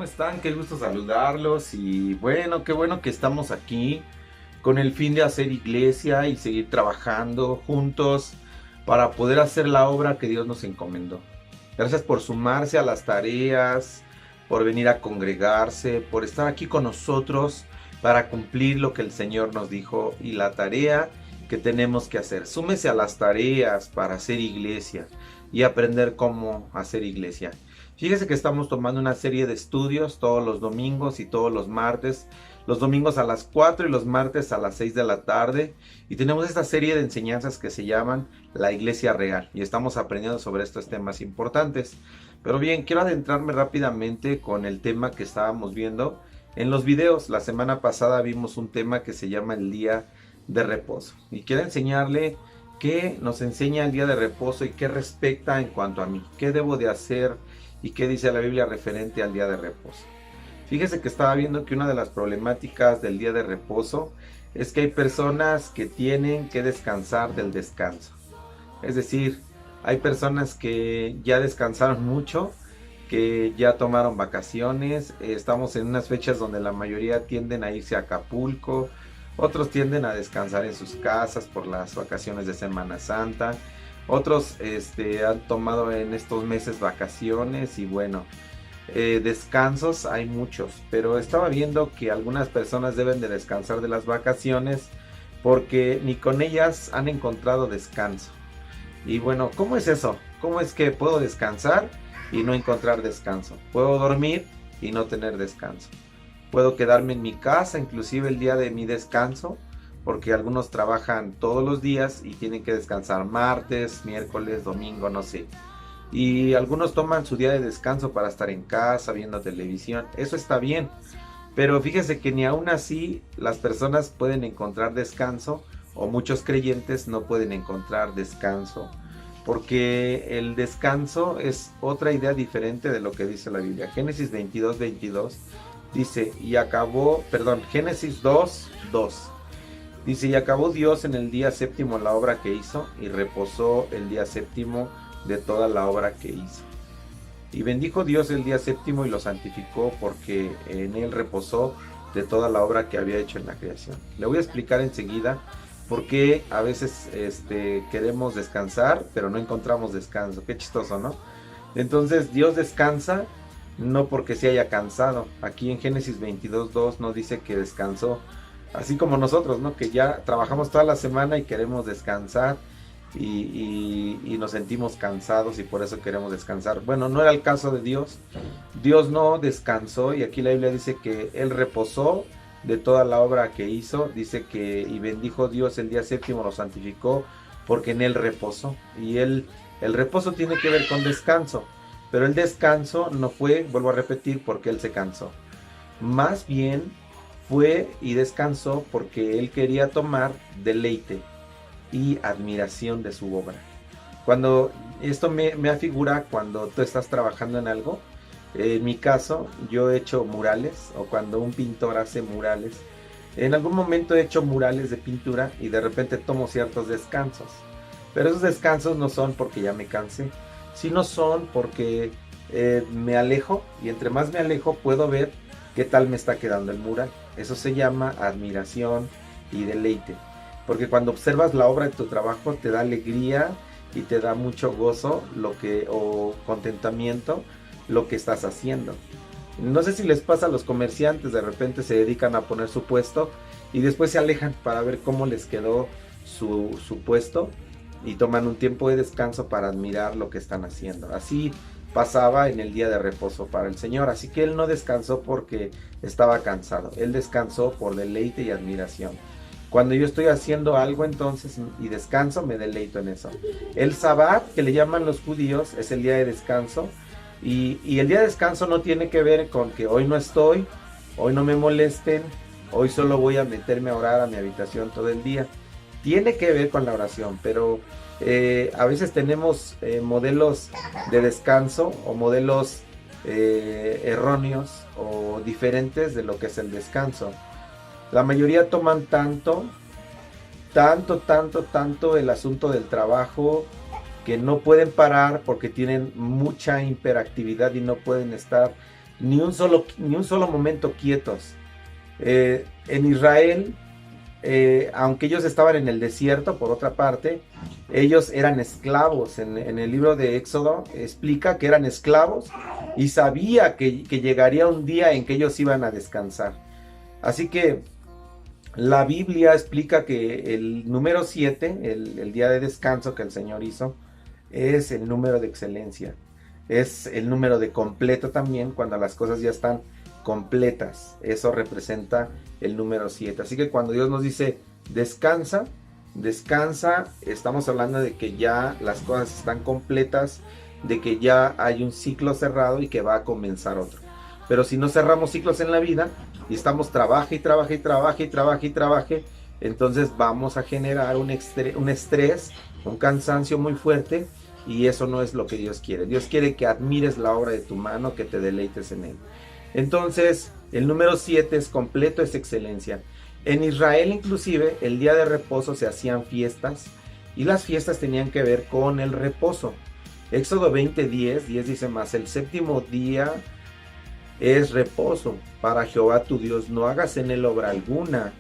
¿Cómo están? Qué gusto saludarlos y bueno, qué bueno que estamos aquí con el fin de hacer iglesia y seguir trabajando juntos para poder hacer la obra que Dios nos encomendó. Gracias por sumarse a las tareas, por venir a congregarse, por estar aquí con nosotros para cumplir lo que el Señor nos dijo y la tarea que tenemos que hacer. Súmese a las tareas para hacer iglesia y aprender cómo hacer iglesia. Fíjese que estamos tomando una serie de estudios todos los domingos y todos los martes. Los domingos a las 4 y los martes a las 6 de la tarde. Y tenemos esta serie de enseñanzas que se llaman la Iglesia Real. Y estamos aprendiendo sobre estos temas importantes. Pero bien, quiero adentrarme rápidamente con el tema que estábamos viendo en los videos. La semana pasada vimos un tema que se llama el Día de Reposo. Y quiero enseñarle qué nos enseña el Día de Reposo y qué respecta en cuanto a mí. ¿Qué debo de hacer? ¿Y qué dice la Biblia referente al día de reposo? Fíjese que estaba viendo que una de las problemáticas del día de reposo es que hay personas que tienen que descansar del descanso. Es decir, hay personas que ya descansaron mucho, que ya tomaron vacaciones. Estamos en unas fechas donde la mayoría tienden a irse a Acapulco, otros tienden a descansar en sus casas por las vacaciones de Semana Santa. Otros han tomado en estos meses vacaciones y bueno, descansos hay muchos, pero estaba viendo que algunas personas deben de descansar de las vacaciones porque ni con ellas han encontrado descanso. Y bueno, ¿cómo es eso? ¿Cómo es que puedo descansar y no encontrar descanso? Puedo dormir y no tener descanso. Puedo quedarme en mi casa, inclusive el día de mi descanso, porque algunos trabajan todos los días y tienen que descansar martes, miércoles, domingo, no sé. Y algunos toman su día de descanso para estar en casa viendo televisión. Eso está bien, pero fíjese que ni aún así las personas pueden encontrar descanso, o muchos creyentes no pueden encontrar descanso, porque el descanso es otra idea diferente de lo que dice la Biblia. Génesis 22:22 dice, Génesis 2:2 dice, y acabó Dios en el día séptimo la obra que hizo, y reposó el día séptimo de toda la obra que hizo. Y bendijo Dios el día séptimo y lo santificó, porque en él reposó de toda la obra que había hecho en la creación. Le voy a explicar enseguida por qué a veces queremos descansar, pero no encontramos descanso. Qué chistoso, ¿no? Entonces Dios descansa no porque se haya cansado. Aquí en Génesis 22:2 no dice que descansó, así como nosotros, ¿no? Que ya trabajamos toda la semana y queremos descansar y nos sentimos cansados y por eso queremos descansar. Bueno, no era el caso de Dios. Dios no descansó, y aquí la Biblia dice que Él reposó de toda la obra que hizo. Dice que y bendijo Dios el día séptimo, lo santificó, porque en Él reposó. Y el reposo tiene que ver con descanso, pero el descanso no fue, vuelvo a repetir, porque Él se cansó. Más bien fue y descansó porque Él quería tomar deleite y admiración de su obra. Cuando esto me afigura cuando tú estás trabajando en algo. En mi caso, yo he hecho murales, o cuando un pintor hace murales. En algún momento he hecho murales de pintura y de repente tomo ciertos descansos. Pero esos descansos no son porque ya me cansé, sino son porque me alejo, y entre más me alejo puedo ver qué tal me está quedando el mural. Eso se llama admiración y deleite. Porque cuando observas la obra de tu trabajo te da alegría y te da mucho gozo o contentamiento lo que estás haciendo. No sé si les pasa a los comerciantes, de repente se dedican a poner su puesto y después se alejan para ver cómo les quedó su puesto, y toman un tiempo de descanso para admirar lo que están haciendo. Así pasaba en el día de reposo para el Señor. Así que Él no descansó porque estaba cansado, Él descansó por deleite y admiración. Cuando yo estoy haciendo algo entonces y descanso, me deleito en eso. El Sabbat, que le llaman los judíos, es el día de descanso. Y el día de descanso no tiene que ver con que hoy no estoy, hoy no me molesten, hoy solo voy a meterme a orar a mi habitación todo el día. Tiene que ver con la oración, pero a veces tenemos modelos de descanso o modelos erróneos o diferentes de lo que es el descanso. La mayoría toman tanto el asunto del trabajo, que no pueden parar porque tienen mucha hiperactividad y no pueden estar ni un solo momento quietos. En Israel, aunque ellos estaban en el desierto, por otra parte, ellos eran esclavos. En el libro de Éxodo explica que eran esclavos y sabía que llegaría un día en que ellos iban a descansar. Así que la Biblia explica que el número 7, el día de descanso que el Señor hizo, es el número de excelencia. Es el número de completo también, cuando las cosas ya están completas. Eso representa el número 7. Así que cuando Dios nos dice descansa, descansa, estamos hablando de que ya las cosas están completas, de que ya hay un ciclo cerrado y que va a comenzar otro. Pero si no cerramos ciclos en la vida y estamos trabaje y trabaje y trabaje y trabaje y trabaje, entonces vamos a generar un estrés, un cansancio muy fuerte, y eso no es lo que Dios quiere. Dios quiere que admires la obra de tu mano, que te deleites en él. Entonces, el número 7 es completo, es excelencia. En Israel inclusive, el día de reposo se hacían fiestas, y las fiestas tenían que ver con el reposo. Éxodo 20:10 dice más, el séptimo día es reposo para Jehová tu Dios, no hagas en él obra alguna.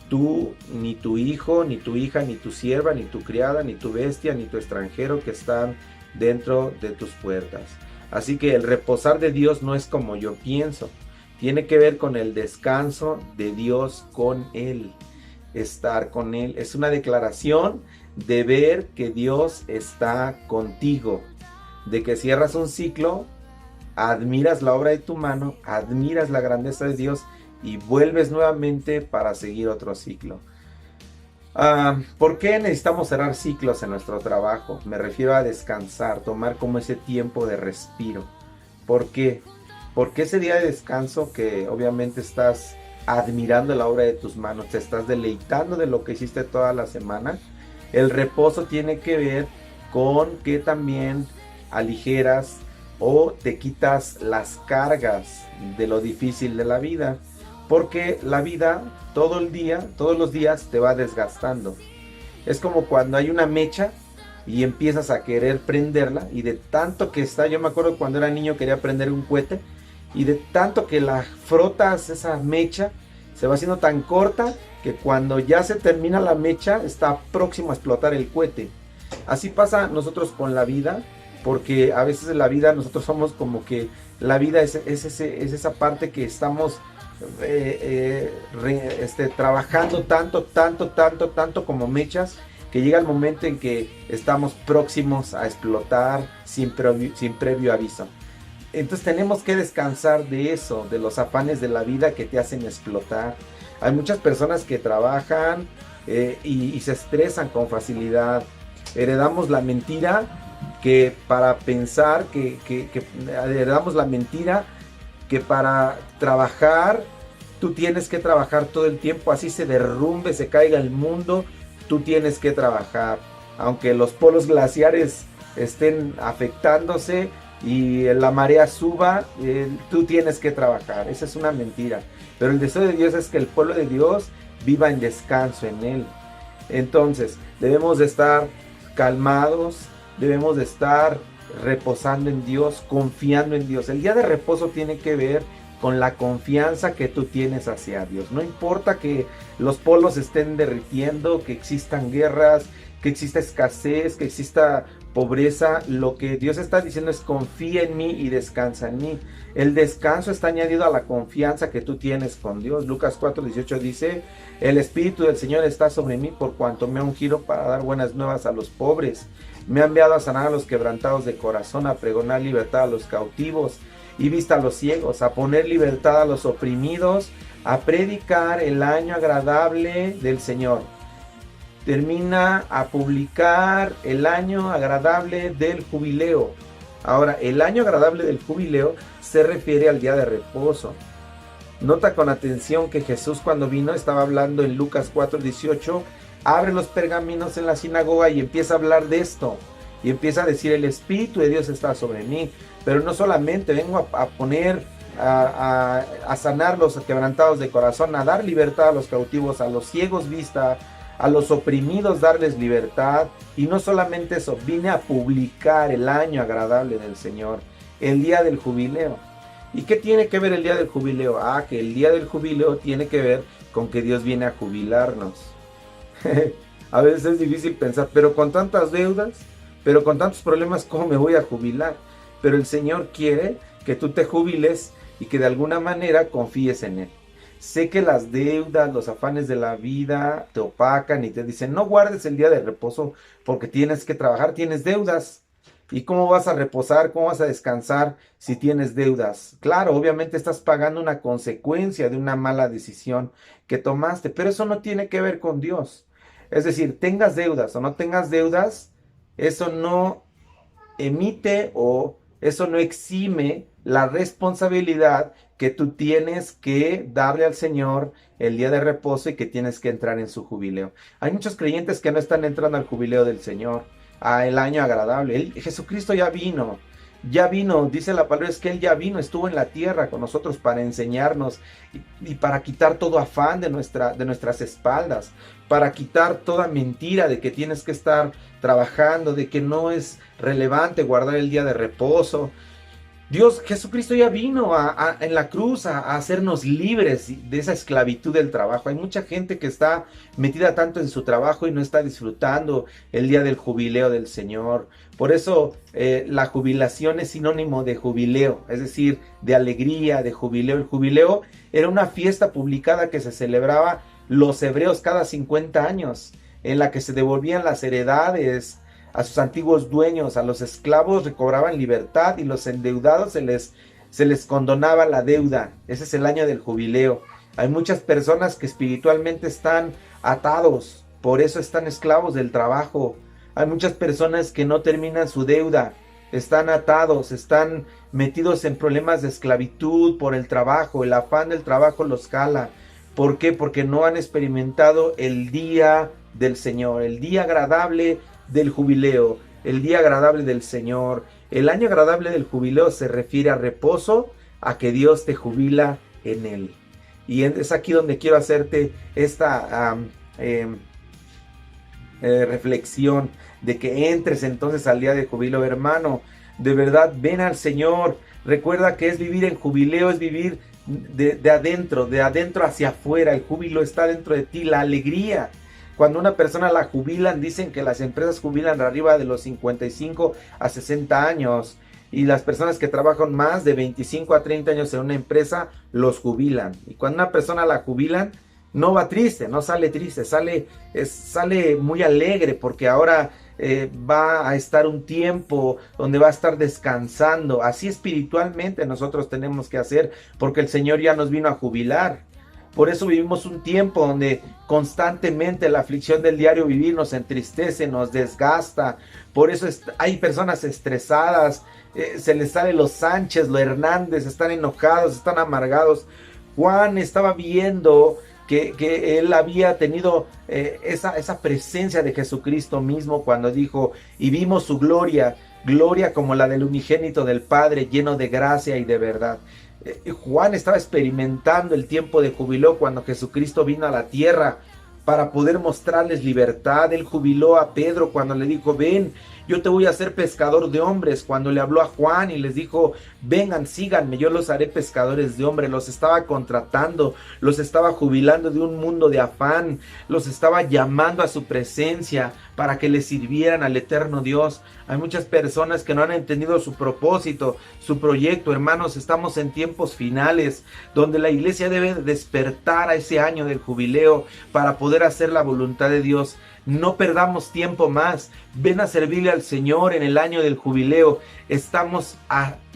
Tú, ni tu hijo, ni tu hija, ni tu sierva, ni tu criada, ni tu bestia, ni tu extranjero que están dentro de tus puertas. Así que el reposar de Dios no es como yo pienso. Tiene que ver con el descanso de Dios con Él. Estar con Él. Es una declaración de ver que Dios está contigo. De que cierras un ciclo, admiras la obra de tu mano, admiras la grandeza de Dios y vuelves nuevamente para seguir otro ciclo. ¿Por qué necesitamos cerrar ciclos en nuestro trabajo? Me refiero a descansar, tomar como ese tiempo de respiro. ¿Por qué? Porque ese día de descanso que obviamente estás admirando la obra de tus manos, te estás deleitando de lo que hiciste toda la semana. El reposo tiene que ver con que también aligeras o te quitas las cargas de lo difícil de la vida. Porque la vida todo el día, todos los días te va desgastando. Es como cuando hay una mecha y empiezas a querer prenderla, y de tanto que está, yo me acuerdo cuando era niño quería prender un cohete, y de tanto que la frotas esa mecha, se va haciendo tan corta que cuando ya se termina la mecha está próximo a explotar el cohete. Así pasa nosotros con la vida, porque a veces en la vida nosotros somos como que la vida es esa parte que estamos trabajando tanto como mechas, que llega el momento en que estamos próximos a explotar sin previo aviso. Entonces tenemos que descansar de eso, de los afanes de la vida que te hacen explotar. Hay muchas personas que trabajan y se estresan con facilidad. Heredamos la mentira que para pensar heredamos la mentira que para trabajar tú tienes que trabajar todo el tiempo, así se derrumbe, se caiga el mundo, tú tienes que trabajar. Aunque los polos glaciares estén afectándose y la marea suba, tú tienes que trabajar. Esa es una mentira. Pero el deseo de Dios es que el pueblo de Dios viva en descanso en Él. Entonces, debemos de estar calmados, debemos de estar reposando en Dios, confiando en Dios. El día de reposo tiene que ver con la confianza que tú tienes hacia Dios. No importa que los polos estén derritiendo, que existan guerras, que exista escasez, que exista pobreza, lo que Dios está diciendo es confía en mí y descansa en mí. El descanso está añadido a la confianza que tú tienes con Dios. Lucas 4:18 dice, el Espíritu del Señor está sobre mí por cuanto me ha ungido para dar buenas nuevas a los pobres. Me ha enviado a sanar a los quebrantados de corazón, a pregonar libertad a los cautivos y vista a los ciegos, a poner libertad a los oprimidos, a predicar el año agradable del Señor. Termina a publicar el año agradable del jubileo. Ahora, el año agradable del jubileo se refiere al día de reposo. Nota con atención que Jesús cuando vino estaba hablando en Lucas 4:18, abre los pergaminos en la sinagoga y empieza a hablar de esto. Y empieza a decir, el Espíritu de Dios está sobre mí. Pero no solamente vengo a poner, a sanar los quebrantados de corazón, a dar libertad a los cautivos, a los ciegos vista, a los oprimidos darles libertad. Y no solamente eso, vine a publicar el año agradable del Señor, el día del jubileo. ¿Y qué tiene que ver el día del jubileo? Ah, que el día del jubileo tiene que ver con que Dios viene a jubilarnos. A veces es difícil pensar, pero con tantas deudas, pero con tantos problemas, ¿cómo me voy a jubilar? Pero el Señor quiere que tú te jubiles y que de alguna manera confíes en Él. Sé que las deudas, los afanes de la vida te opacan y te dicen, no guardes el día de reposo porque tienes que trabajar, tienes deudas. ¿Y cómo vas a reposar? ¿Cómo vas a descansar si tienes deudas? Claro, obviamente estás pagando una consecuencia de una mala decisión que tomaste, pero eso no tiene que ver con Dios. Es decir, tengas deudas o no tengas deudas, eso no emite o eso no exime la responsabilidad que tú tienes que darle al Señor el día de reposo y que tienes que entrar en su jubileo. Hay muchos creyentes que no están entrando al jubileo del Señor, el año agradable. Jesucristo ya vino, dice la palabra, es que Él ya vino, estuvo en la tierra con nosotros para enseñarnos y para quitar todo afán de nuestras espaldas, para quitar toda mentira de que tienes que estar trabajando, de que no es relevante guardar el día de reposo. Jesucristo ya vino en la cruz a hacernos libres de esa esclavitud del trabajo. Hay mucha gente que está metida tanto en su trabajo y no está disfrutando el día del jubileo del Señor. Por eso la jubilación es sinónimo de jubileo, es decir, de alegría, de jubileo. El jubileo era una fiesta publicada que se celebraba los hebreos cada 50 años, en la que se devolvían las heredades a sus antiguos dueños, a los esclavos recobraban libertad y los endeudados se les condonaba la deuda. Ese es el año del jubileo. Hay muchas personas que espiritualmente están atados, por eso están esclavos del trabajo. Hay muchas personas que no terminan su deuda, están atados, están metidos en problemas de esclavitud por el trabajo, el afán del trabajo los jala. ¿Por qué? Porque no han experimentado el día del Señor, el día agradable del jubileo, el día agradable del Señor. El año agradable del jubileo se refiere a reposo, a que Dios te jubila en él. Y es aquí donde quiero hacerte esta reflexión de que entres entonces al día de jubileo. Hermano, de verdad, ven al Señor. Recuerda que es vivir en jubileo, es vivir de adentro hacia afuera. El júbilo está dentro de ti, la alegría. Cuando una persona la jubilan, dicen que las empresas jubilan arriba de los 55 a 60 años. Y las personas que trabajan más de 25 a 30 años en una empresa, los jubilan. Y cuando una persona la jubilan, no va triste, no sale triste, sale muy alegre porque ahora va a estar un tiempo donde va a estar descansando. Así espiritualmente nosotros tenemos que hacer porque el Señor ya nos vino a jubilar. Por eso vivimos un tiempo donde constantemente la aflicción del diario vivir nos entristece, nos desgasta. Por eso hay personas estresadas, se les sale los Sánchez, los Hernández, están enojados, están amargados. Juan estaba viendo que él había tenido esa presencia de Jesucristo mismo cuando dijo, y vimos su gloria como la del unigénito del Padre, lleno de gracia y de verdad. Juan estaba experimentando el tiempo de jubileo cuando Jesucristo vino a la tierra para poder mostrarles libertad. Él jubiló a Pedro cuando le dijo, ven, yo te voy a hacer pescador de hombres. Cuando le habló a Juan y les dijo, vengan, síganme, yo los haré pescadores de hombres. Los estaba contratando, los estaba jubilando de un mundo de afán, los estaba llamando a su presencia para que le sirvieran al eterno Dios. Hay muchas personas que no han entendido su propósito, su proyecto. Hermanos, estamos en tiempos finales donde la iglesia debe despertar a ese año del jubileo para poder hacer la voluntad de Dios. No perdamos tiempo más. Ven a servirle al Señor en el año del jubileo. Estamos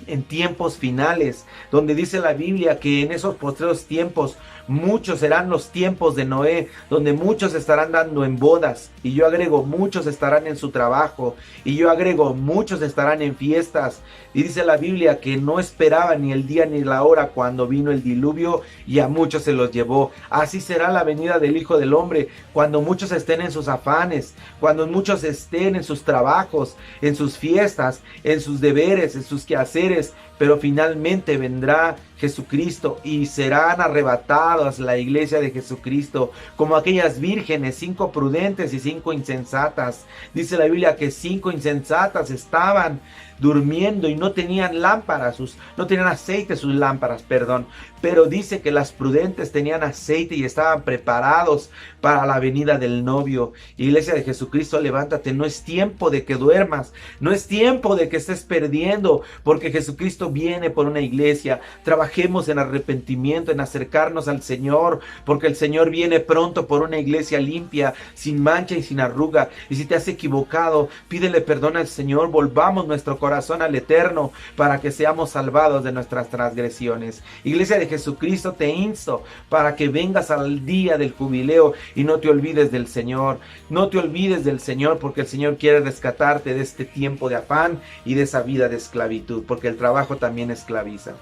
en tiempos finales, donde dice la Biblia que en esos postreros tiempos muchos serán los tiempos de Noé, donde muchos estarán dando en bodas, y yo agrego, muchos estarán en su trabajo, y yo agrego, muchos estarán en fiestas. Y dice la Biblia que no esperaban ni el día ni la hora cuando vino el diluvio y a muchos se los llevó. Así será la venida del Hijo del Hombre, cuando muchos estén en sus afanes, cuando muchos estén en sus trabajos, en sus fiestas, en sus deberes, en sus quehaceres, pero finalmente vendrá Jesucristo, y serán arrebatadas la iglesia de Jesucristo como aquellas vírgenes, 5 prudentes y 5 insensatas. Dice la Biblia que 5 insensatas estaban durmiendo y no tenían lámparas, no tenían aceite sus lámparas, perdón. Pero dice que las prudentes tenían aceite y estaban preparados para la venida del novio. Iglesia de Jesucristo, levántate, no es tiempo de que duermas, no es tiempo de que estés perdiendo, porque Jesucristo viene por una iglesia. Trabajemos en arrepentimiento, en acercarnos al Señor, porque el Señor viene pronto por una iglesia limpia, sin mancha y sin arruga. Y si te has equivocado, pídele perdón al Señor, volvamos nuestro corazón al Eterno para que seamos salvados de nuestras transgresiones. Iglesia de Jesucristo, te insto para que vengas al día del jubileo y no te olvides del Señor. No te olvides del Señor, porque el Señor quiere rescatarte de este tiempo de afán y de esa vida de esclavitud, porque el trabajo también esclaviza.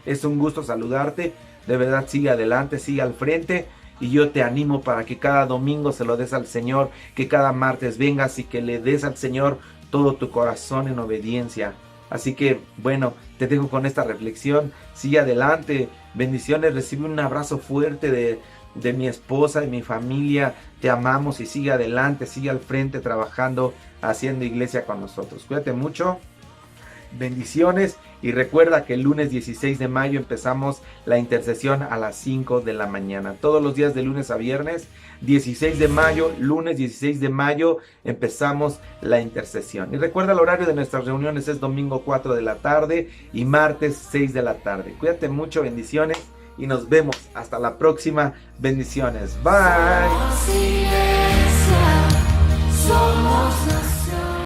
Es un gusto saludarte, de verdad sigue adelante, sigue al frente, y yo te animo para que cada domingo se lo des al Señor, que cada martes vengas y que le des al Señor todo tu corazón en obediencia. Así que bueno, te dejo con esta reflexión, sigue adelante, bendiciones, recibe un abrazo fuerte de mi esposa, de mi familia, te amamos y sigue adelante, sigue al frente trabajando, haciendo iglesia con nosotros. Cuídate mucho, bendiciones, y recuerda que el lunes 16 de mayo empezamos la intercesión a las 5 de la mañana. Todos los días de lunes a viernes, 16 de mayo, lunes 16 de mayo, empezamos la intercesión. Y recuerda, el horario de nuestras reuniones es domingo 4 de la tarde y martes 6 de la tarde. Cuídate mucho, bendiciones, y nos vemos hasta la próxima. Bendiciones. Bye. Somos